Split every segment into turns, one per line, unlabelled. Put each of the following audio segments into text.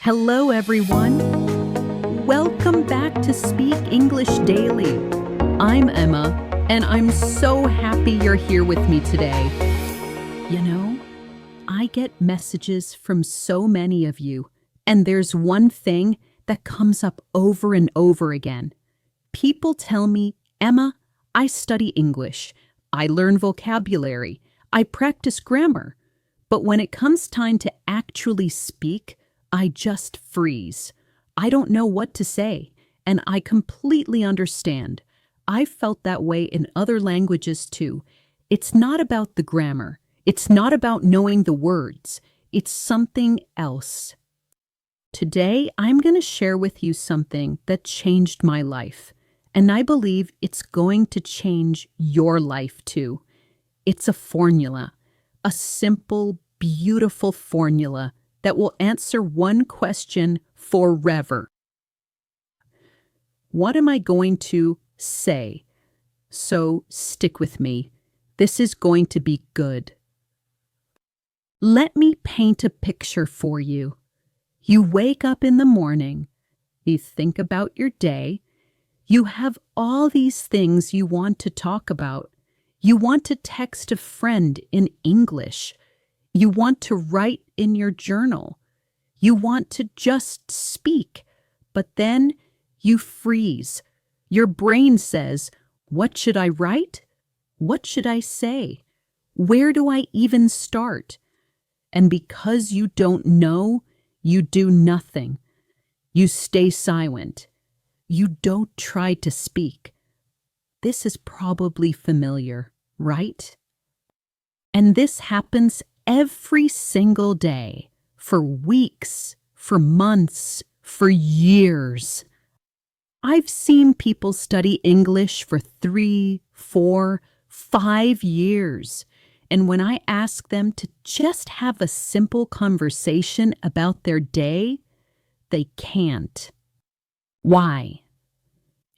Hello, everyone. Welcome back to Speak English Daily. I'm Emma, and I'm so happy you're here with me today. You know, I get messages from so many of you, and there's one thing that comes up over and over again. People tell me, Emma, I study English, I learn vocabulary, I practice grammar, but when it comes time to actually speak, I just freeze. I don't know what to say, and I completely understand. I've felt that way in other languages too. It's not about the grammar. It's not about knowing the words. It's something else. Today, I'm going to share with you something that changed my life, and I believe it's going to change your life too. It's a formula, a simple, beautiful formula that will answer one question forever. What am I going to say? So stick with me. This is going to be good. Let me paint a picture for you. You wake up in the morning. You think about your day. You have all these things you want to talk about. You want to text a friend in English. You want to write in your journal. You want to just speak, but then you freeze. Your brain says, what should I write? What should I say? Where do I even start? And because you don't know, you do nothing. You stay silent. You don't try to speak. This is probably familiar, right? And this happens every single day, for weeks, for months, for years. I've seen people study English for 3, 4, 5 years, and when I ask them to just have a simple conversation about their day, they can't. Why?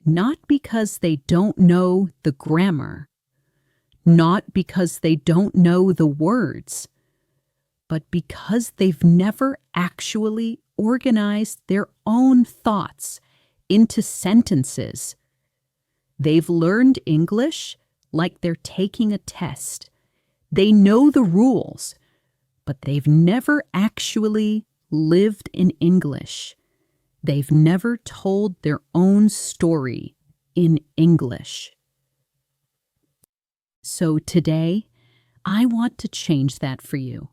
Not because they don't know the grammar, not because they don't know the words, but because they've never actually organized their own thoughts into sentences. They've learned English like they're taking a test. They know the rules, but they've never actually lived in English. They've never told their own story in English. So today, I want to change that for you.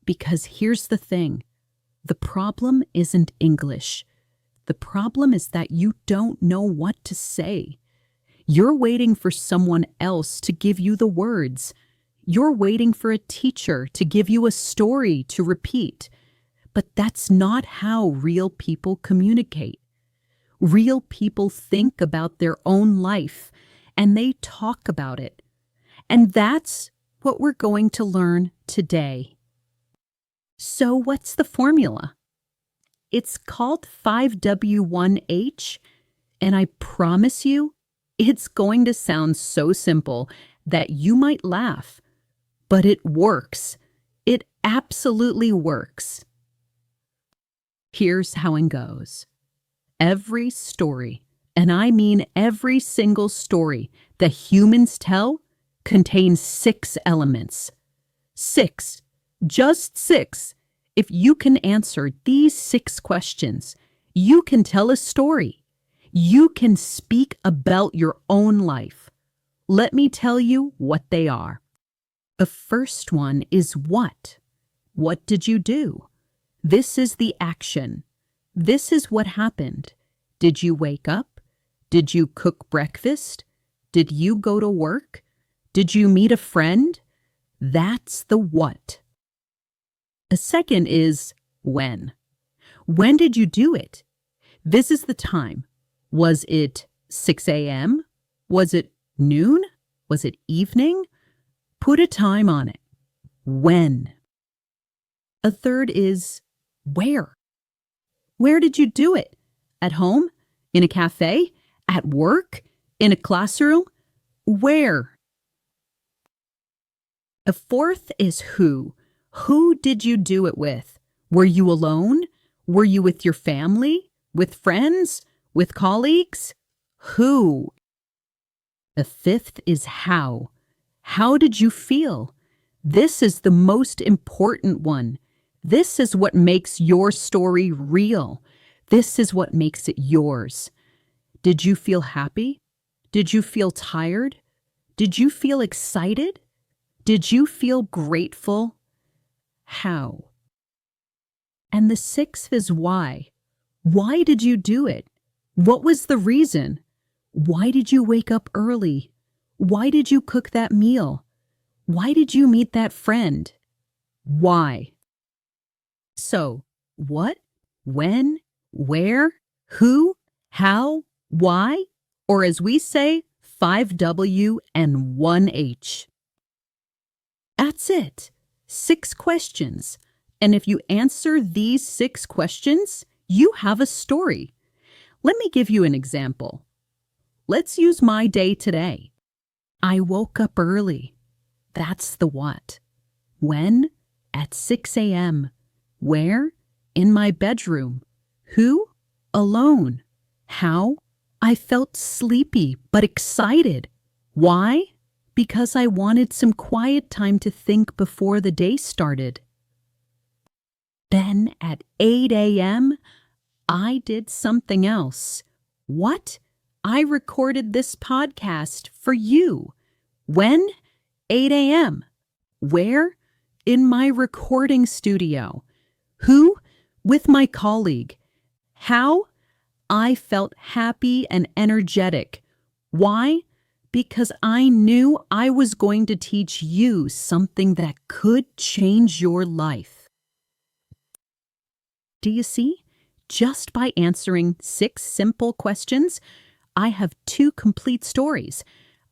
Because here's the thing, the problem isn't English. The problem is that you don't know what to say. You're waiting for someone else to give you the words. You're waiting for a teacher to give you a story to repeat. But that's not how real people communicate. Real people think about their own life, and they talk about it. And that's what we're going to learn today. So what's the formula? It's called 5W1H, and I promise you, it's going to sound so simple that you might laugh, but it works. It absolutely works. Here's how it goes. Every story, and I mean every single story that humans tell, contains 6 elements. 6. Just 6. If you can answer these 6 questions, you can tell a story. You can speak about your own life. Let me tell you what they are. The first one is what. What did you do? This is the action. This is what happened. Did you wake up? Did you cook breakfast? Did you go to work? Did you meet a friend? That's the what. The second is when. When did you do it? This is the time. Was it 6 a.m.? Was it noon? Was it evening? Put a time on it. When. A third is where. Where did you do it? At home? In a cafe? At work? In a classroom? Where? A fourth is who. Who did you do it with? Were you alone? Were you with your family? With friends? With colleagues? Who? The fifth is how. How did you feel? This is the most important one. This is what makes your story real. This is what makes it yours. Did you feel happy? Did you feel tired? Did you feel excited? Did you feel grateful? How? And the sixth is why. Why did you do it? What was the reason? Why did you wake up early? Why did you cook that meal? Why did you meet that friend? Why? So, what, when, where, who, how, why, or as we say, 5W and 1H. That's it. 6 questions. And if you answer these 6 questions, you have a story. Let me give you an example. Let's use my day today. I woke up early. That's the what. When? At 6 a.m. Where? In my bedroom. Who? Alone. How? I felt sleepy but excited. Why? Because I wanted some quiet time to think before the day started. Then at 8 a.m., I did something else. What? I recorded this podcast for you. When? 8 a.m. Where? In my recording studio. Who? With my colleague. How? I felt happy and energetic. Why? Because I knew I was going to teach you something that could change your life. Do you see? Just by answering 6 simple questions, I have 2 complete stories.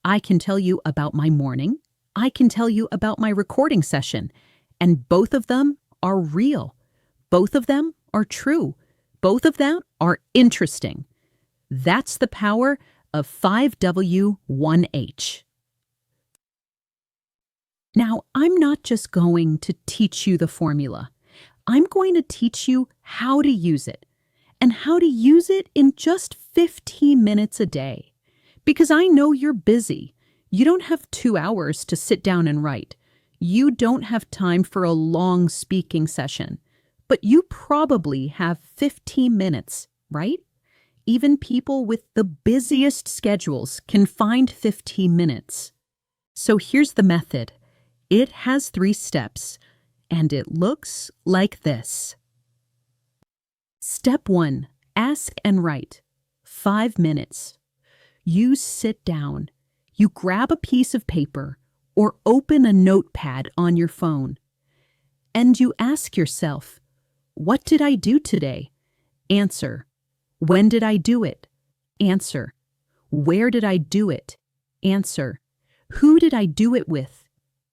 I can tell you about my morning. I can tell you about my recording session. And both of them are real. Both of them are true. Both of them are interesting. That's the power of 5W1H. Now, I'm not just going to teach you the formula. I'm going to teach you how to use it, and how to use it in just 15 minutes a day. Because I know you're busy. You don't have 2 hours to sit down and write. You don't have time for a long speaking session. But you probably have 15 minutes, right? Even people with the busiest schedules can find 15 minutes. So here's the method. It has 3 steps, and it looks like this. Step 1, ask and write. 5 minutes. You sit down. You grab a piece of paper or open a notepad on your phone. And you ask yourself, what did I do today? Answer. When did I do it? Answer. Where did I do it? Answer. Who did I do it with?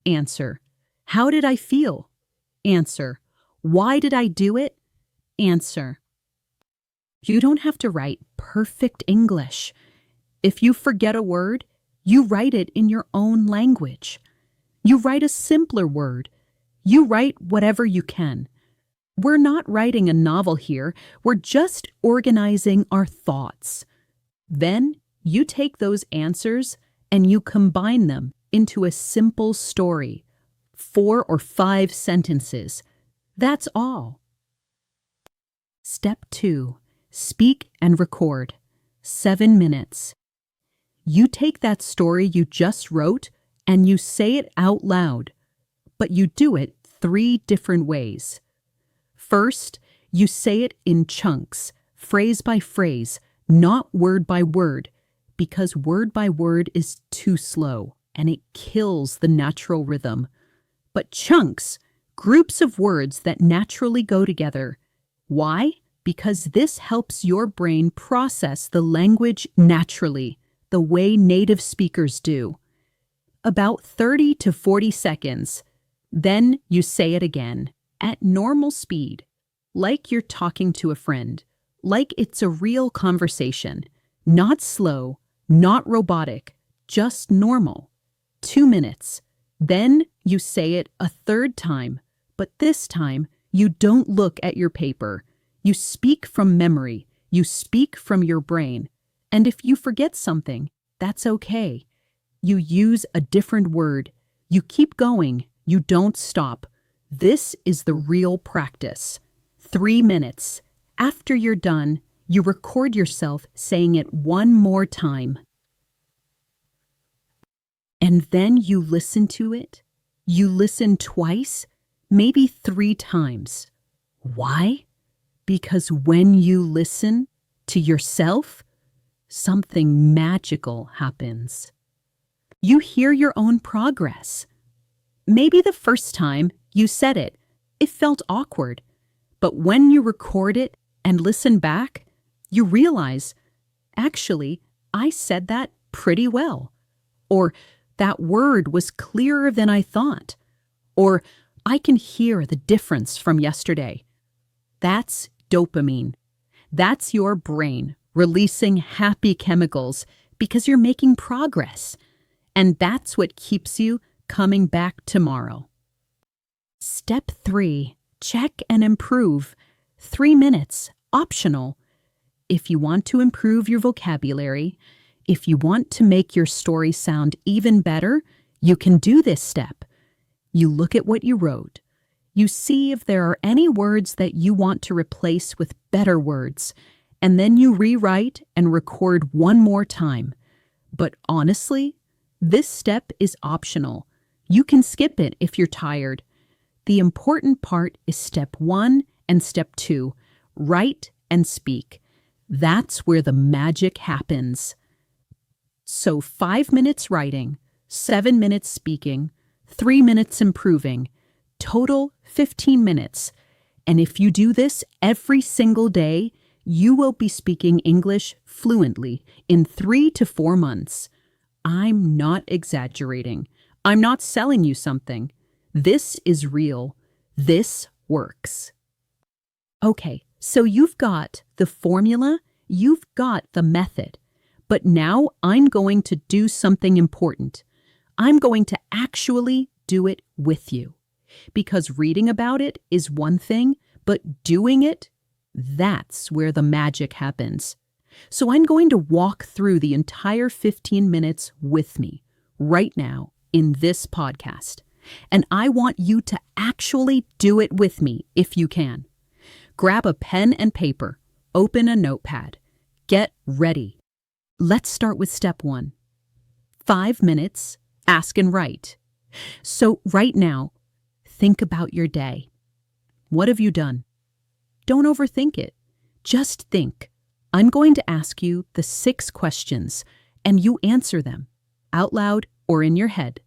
Answer. How did I feel? Answer. Why did I do it? Answer. You don't have to write perfect English. If you forget a word, you write it in your own language. You write a simpler word. You write whatever you can. We're not writing a novel here. We're just organizing our thoughts. Then you take those answers and you combine them into a simple story. 4 or 5 sentences. That's all. Step 2. Speak and record. 7 minutes. You take that story you just wrote and you say it out loud, but you do it 3 different ways. First, you say it in chunks, phrase by phrase, not word by word, because word by word is too slow and it kills the natural rhythm. But chunks, groups of words that naturally go together. Why? Because this helps your brain process the language naturally, the way native speakers do. About 30 to 40 seconds. Then you say it again, at normal speed, like you're talking to a friend, like it's a real conversation, not slow, not robotic, just normal. 2 minutes. Then you say it a 3rd time, but this time you don't look at your paper. You speak from memory. You speak from your brain. And if you forget something, that's okay. You use a different word. You keep going. You don't stop. This is the real practice. 3 minutes. After you're done, you record yourself saying it one more time. And then you listen to it. You listen twice, maybe 3 times. Why? Because when you listen to yourself, something magical happens. You hear your own progress. Maybe the first time you said it, it felt awkward. But when you record it and listen back, you realize, actually, I said that pretty well. Or that word was clearer than I thought. Or I can hear the difference from yesterday. That's dopamine. That's your brain releasing happy chemicals because you're making progress. And that's what keeps you coming back tomorrow. Step 3, check and improve. 3 minutes, optional. If you want to improve your vocabulary, if you want to make your story sound even better, you can do this step. You look at what you wrote. You see if there are any words that you want to replace with better words, and then you rewrite and record one more time. But honestly, this step is optional. You can skip it if you're tired. The important part is step 1 and step 2, write and speak. That's where the magic happens. So 5 minutes writing, 7 minutes speaking, 3 minutes improving, total 15 minutes. And if you do this every single day, you will be speaking English fluently in 3 to 4 months. I'm not exaggerating. I'm not selling you something. This is real. This works. Okay, so you've got the formula, you've got the method. But now I'm going to do something important. I'm going to actually do it with you. Because reading about it is one thing, but doing it, that's where the magic happens. So I'm going to walk through the entire 15 minutes with me right now in this podcast. And I want you to actually do it with me if you can. Grab a pen and paper, open a notepad, get ready. Let's start with step 1. 5 minutes, ask and write. So right now, think about your day. What have you done? Don't overthink it. Just think. I'm going to ask you the 6 questions, and you answer them, out loud or in your head.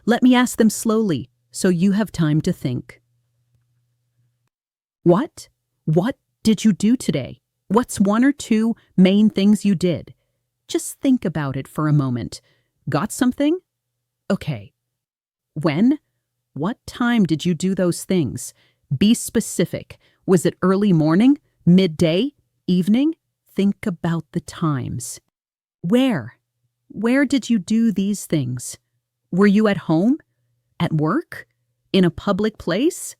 Let me ask them slowly, so you have time to think. What? What did you do today? What's 1 or 2 main things you did? Just think about it for a moment. Got something? Okay. When? What time did you do those things? Be specific. Was it early morning, midday, evening? Think about the times. Where? Where did you do these things? Were you at home? At work? In a public place?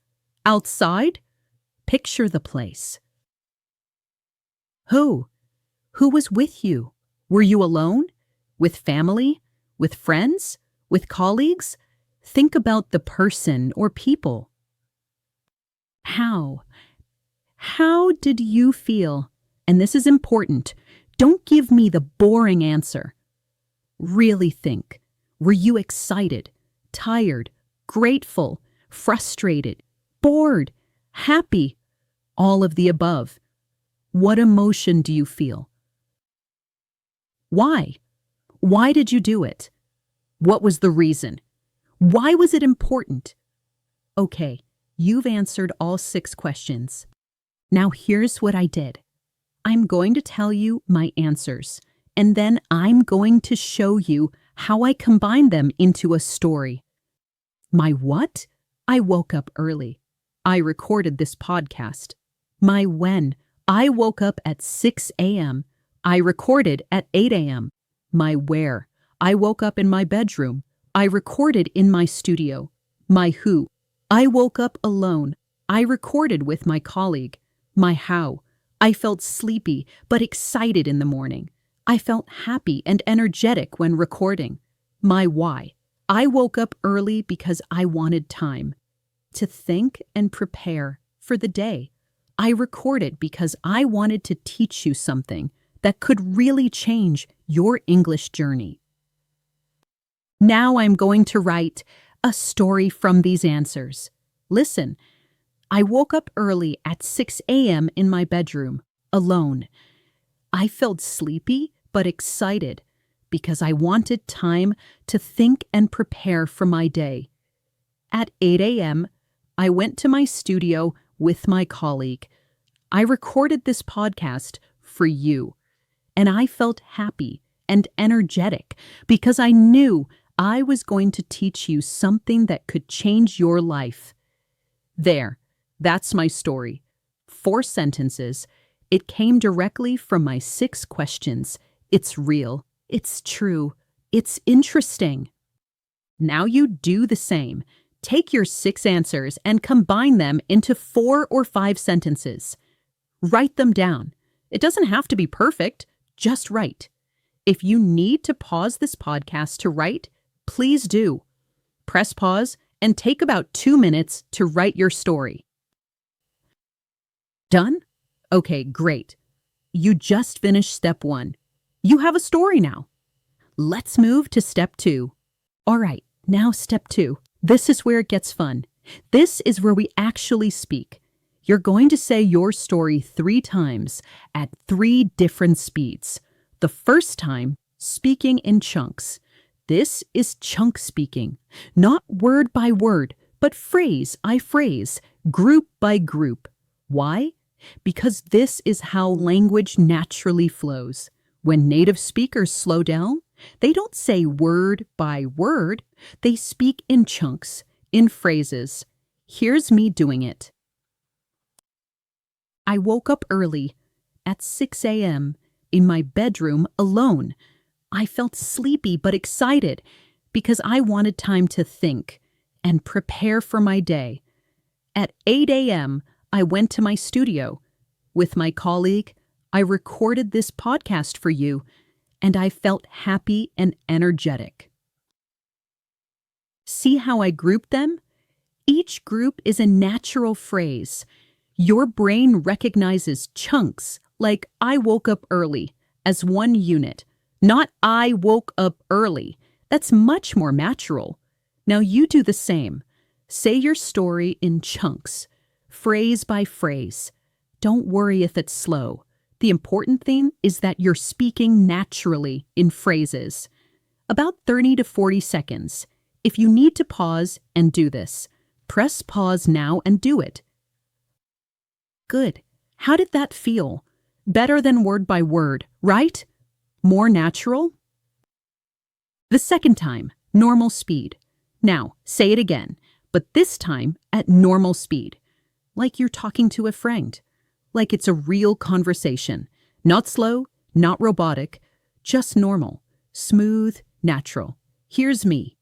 Outside? Picture the place. Who? Who was with you? Were you alone? With family? With friends? With colleagues? Think about the person or people. How? How did you feel? And this is important. Don't give me the boring answer. Really think. Were you excited, tired, grateful, frustrated, bored, happy? All of the above. What emotion do you feel? Why? Why did you do it? What was the reason? Why was it important? Okay, you've answered all 6 questions. Now here's what I did. I'm going to tell you my answers, and then I'm going to show you how I combine them into a story. My what? I woke up early. I recorded this podcast. My when? I woke up at 6 a.m. I recorded at 8 a.m. My where? I woke up in my bedroom. I recorded in my studio. My who? I woke up alone. I recorded with my colleague. My how. I felt sleepy but excited in the morning. I felt happy and energetic when recording. My why. I woke up early because I wanted time to think and prepare for the day. I recorded because I wanted to teach you something that could really change your English journey. Now I'm going to write a story from these answers. Listen, I woke up early at 6 a.m. in my bedroom, alone. I felt sleepy but excited because I wanted time to think and prepare for my day. At 8 a.m., I went to my studio with my colleague. I recorded this podcast for you, and I felt happy and energetic because I knew I was going to teach you something that could change your life. There, that's my story. 4 sentences. It came directly from my 6 questions. It's real. It's true. It's interesting. Now you do the same. Take your 6 answers and combine them into 4 or 5 sentences. Write them down. It doesn't have to be perfect, just write. If you need to pause this podcast to write, please do. Press pause and take about 2 minutes to write your story. Done? Okay, great. You just finished step 1. You have a story now. Let's move to step 2. All right, now step 2. This is where it gets fun. This is where we actually speak. You're going to say your story 3 times at 3 different speeds. The first time, speaking in chunks. This is chunk speaking, not word by word, but phrase by phrase, group by group. Why? Because this is how language naturally flows. When native speakers slow down, they don't say word by word. They speak in chunks, in phrases. Here's me doing it. I woke up early, at 6 a.m., in my bedroom alone. I felt sleepy but excited because I wanted time to think and prepare for my day. At 8 a.m., I went to my studio. With my colleague, I recorded this podcast for you, and I felt happy and energetic. See how I grouped them? Each group is a natural phrase. Your brain recognizes chunks, like I woke up early, as one unit, not I woke up early. That's much more natural. Now you do the same. Say your story in chunks, phrase by phrase. Don't worry if it's slow. The important thing is that you're speaking naturally in phrases. About 30 to 40 seconds. If you need to pause and do this, press pause now and do it. Good. How did that feel? Better than word by word, right? More natural? The second time, normal speed. Now, say it again, but this time at normal speed. Like you're talking to a friend. Like it's a real conversation. Not slow, not robotic, just normal, smooth, natural. Here's me.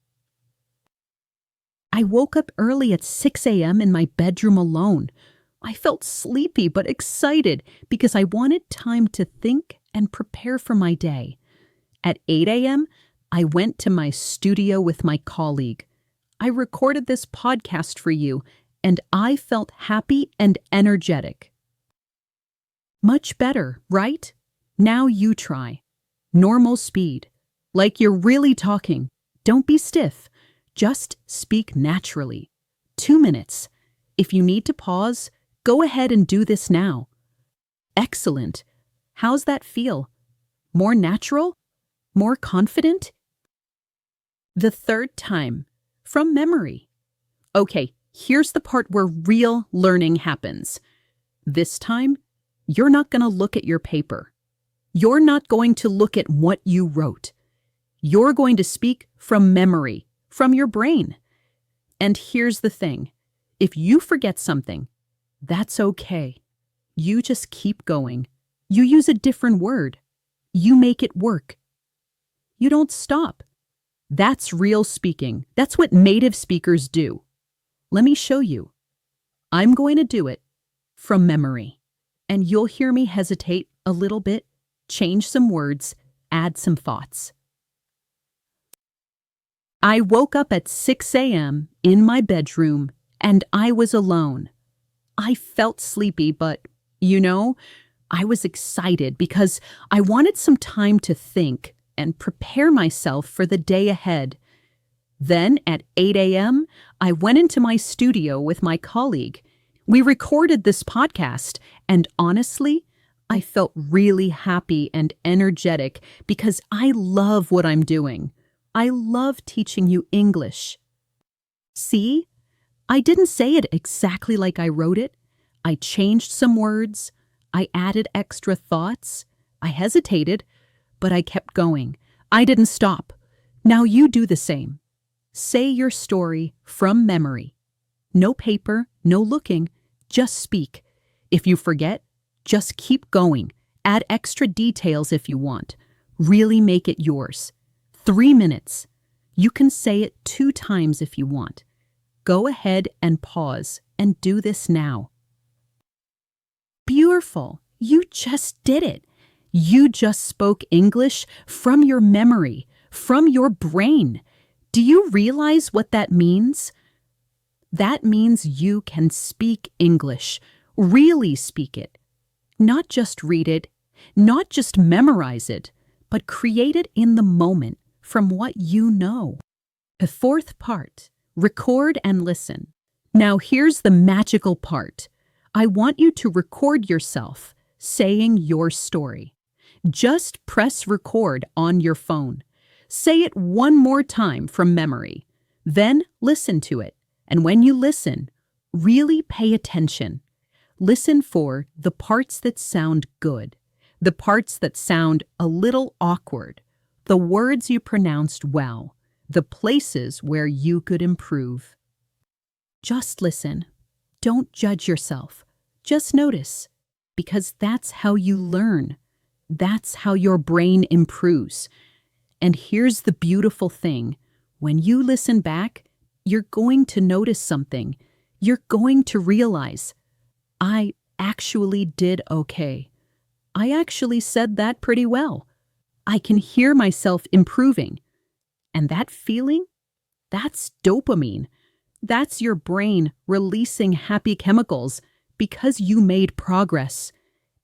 I woke up early at 6 a.m. in my bedroom alone. I felt sleepy but excited because I wanted time to think and prepare for my day. At 8 a.m., I went to my studio with my colleague. I recorded this podcast for you, and I felt happy and energetic. Much better, right? Now you try. Normal speed. Like you're really talking. Don't be stiff. Just speak naturally. 2 minutes. If you need to pause, go ahead and do this now. Excellent. How's that feel? More natural? More confident? The third time, from memory. Okay, here's the part where real learning happens. This time, you're not going to look at your paper. You're not going to look at what you wrote. You're going to speak from memory, from your brain. And here's the thing. If you forget something, that's okay. You just keep going. You use a different word. You make it work. You don't stop. That's real speaking. That's what native speakers do. Let me show you. I'm going to do it from memory. And you'll hear me hesitate a little bit, change some words, add some thoughts. I woke up at 6 a.m. in my bedroom, and I was alone. I felt sleepy, but, I was excited because I wanted some time to think and prepare myself for the day ahead. Then, at 8 a.m., I went into my studio with my colleague. We recorded this podcast, and honestly, I felt really happy and energetic because I love what I'm doing. I love teaching you English. See? I didn't say it exactly like I wrote it. I changed some words. I added extra thoughts. I hesitated, but I kept going. I didn't stop. Now you do the same. Say your story from memory. No paper, no looking, just speak. If you forget, just keep going. Add extra details if you want. Really make it yours. 3 minutes. You can say it 2 times if you want. Go ahead and pause and do this now. Beautiful. You just did it. You just spoke English from your memory, from your brain. Do you realize what that means? That means you can speak English, really speak it. Not just read it, not just memorize it, but create it in the moment from what you know. The 4th part, record and listen. Now here's the magical part. I want you to record yourself saying your story. Just press record on your phone. Say it one more time from memory. Then listen to it. And when you listen, really pay attention. Listen for the parts that sound good, the parts that sound a little awkward, the words you pronounced well, the places where you could improve. Just listen. Don't judge yourself. Just notice, because that's how you learn. That's how your brain improves. And here's the beautiful thing. When you listen back, you're going to notice something. You're going to realize, I actually did okay. I actually said that pretty well. I can hear myself improving. And that feeling, that's dopamine. That's your brain releasing happy chemicals because you made progress.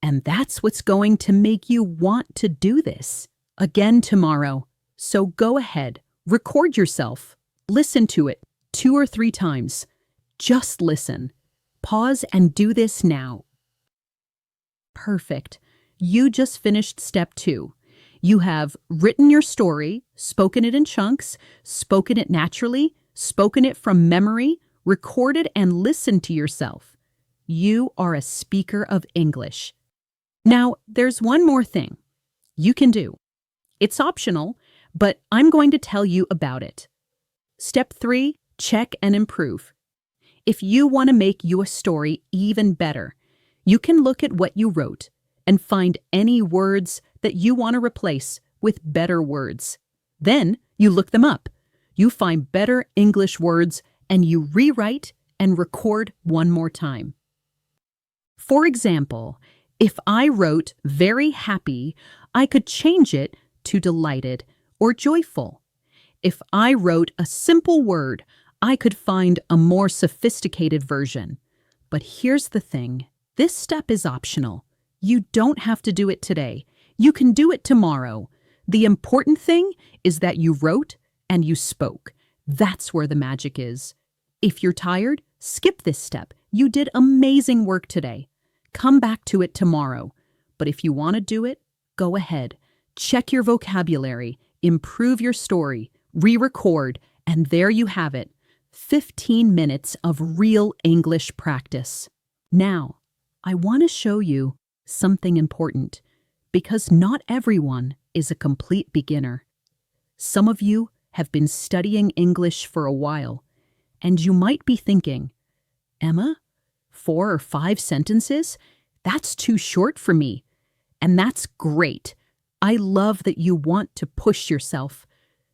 And that's what's going to make you want to do this again tomorrow. So go ahead, record yourself, listen to it 2 or 3 times. Just listen. Pause and do this now. Perfect. You just finished step 2. You have written your story, spoken it in chunks, spoken it naturally, spoken it from memory, recorded and listened to yourself. You are a speaker of English. Now, there's one more thing you can do. It's optional, but I'm going to tell you about it. Step 3, check and improve. If you want to make your story even better, you can look at what you wrote and find any words that you want to replace with better words. Then you look them up. You find better English words and you rewrite and record one more time. For example, if I wrote very happy, I could change it to delighted or joyful. If I wrote a simple word, I could find a more sophisticated version. But here's the thing. This step is optional. You don't have to do it today. You can do it tomorrow. The important thing is that you wrote and you spoke. That's where the magic is. If you're tired, skip this step. You did amazing work today. Come back to it tomorrow. But if you want to do it, go ahead. Check your vocabulary, improve your story, re-record, and there you have it. 15 minutes of real English practice. Now, I want to show you something important, because not everyone is a complete beginner. Some of you have been studying English for a while, and you might be thinking, Emma, 4 or 5 sentences? That's too short for me. And that's great. I love that you want to push yourself.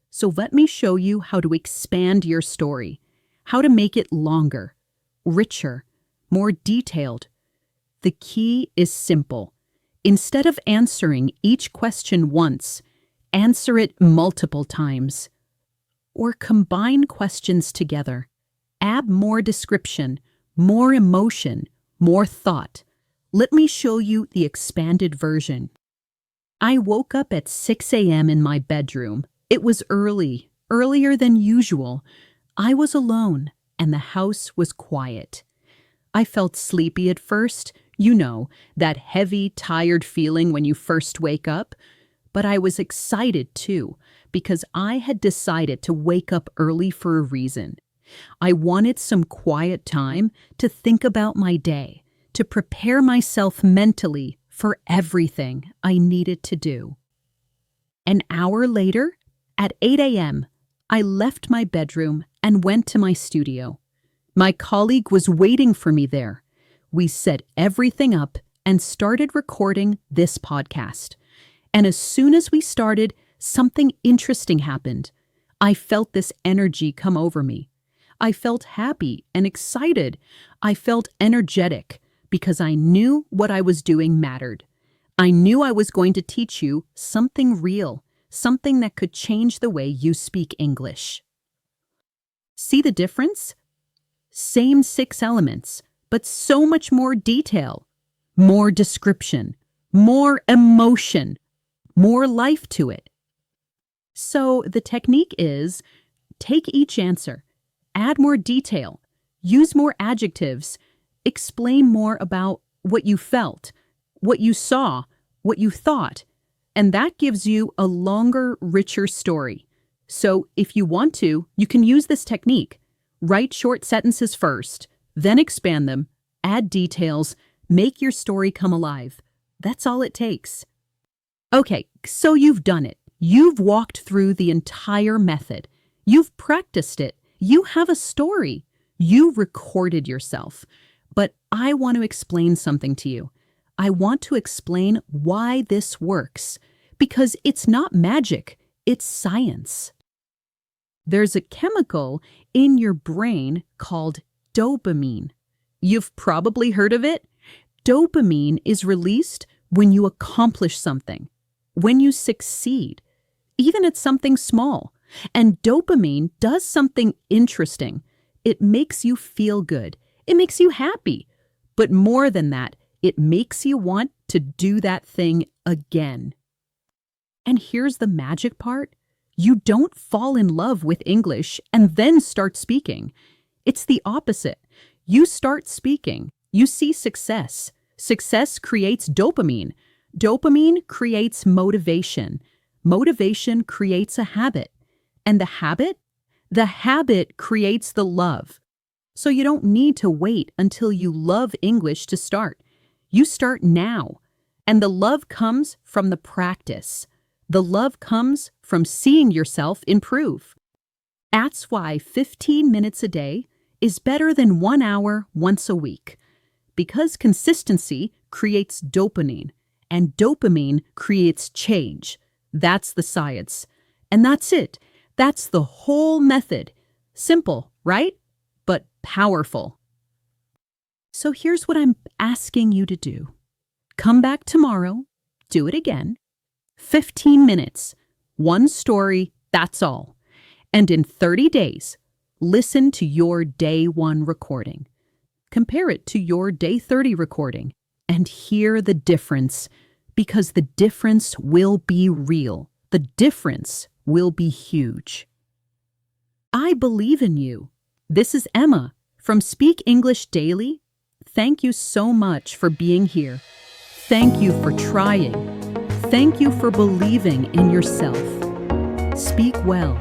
So let me show you how to expand your story, how to make it longer, richer, more detailed. The key is simple. Instead of answering each question once, answer it multiple times. Or combine questions together. Add more description, more emotion, more thought. Let me show you the expanded version. I woke up at 6 a.m. in my bedroom. It was early, earlier than usual. I was alone, and the house was quiet. I felt sleepy at first, that heavy, tired feeling when you first wake up. But I was excited too, because I had decided to wake up early for a reason. I wanted some quiet time to think about my day, to prepare myself mentally for everything I needed to do. An hour later, at 8 a.m., I left my bedroom and went to my studio. My colleague was waiting for me there. We set everything up and started recording this podcast. And as soon as we started, something interesting happened. I felt this energy come over me. I felt happy and excited. I felt energetic because I knew what I was doing mattered. I knew I was going to teach you something real, something that could change the way you speak English. See the difference? Same 6 elements, but so much more detail, more description, more emotion, more life to it. So the technique is take each answer, add more detail, use more adjectives, explain more about what you felt, what you saw, what you thought, and that gives you a longer, richer story. So if you want to, you can use this technique. Write short sentences first, then expand them, add details, make your story come alive. That's all it takes. Okay, so you've done it. You've walked through the entire method. You've practiced it. You have a story. You recorded yourself. But I want to explain something to you. I want to explain why this works. Because it's not magic, it's science. There's a chemical in your brain called dopamine. You've probably heard of it. Dopamine is released when you accomplish something, when you succeed, even at something small. And dopamine does something interesting. It makes you feel good. It makes you happy. But more than that, it makes you want to do that thing again. And here's the magic part. You don't fall in love with English and then start speaking. It's the opposite. You start speaking. You see success. Success creates dopamine. Dopamine creates motivation. Motivation creates a habit. And the habit? The habit creates the love. So you don't need to wait until you love English to start. You start now. And the love comes from the practice. The love comes from seeing yourself improve. That's why 15 minutes a day is better than 1 hour once a week. Because consistency creates dopamine, and dopamine creates change. That's the science. And that's it. That's the whole method. Simple, right? But powerful. So here's what I'm asking you to do. Come back tomorrow. Do it again. 15 minutes. One story, that's all. And in 30 days, listen to your day 1 recording. Compare it to your day 30 recording and hear the difference, because the difference will be real. The difference will be huge. I believe in you. This is Emma from Speak English Daily. Thank you so much for being here. Thank you for trying. Thank you for believing in yourself. Speak well.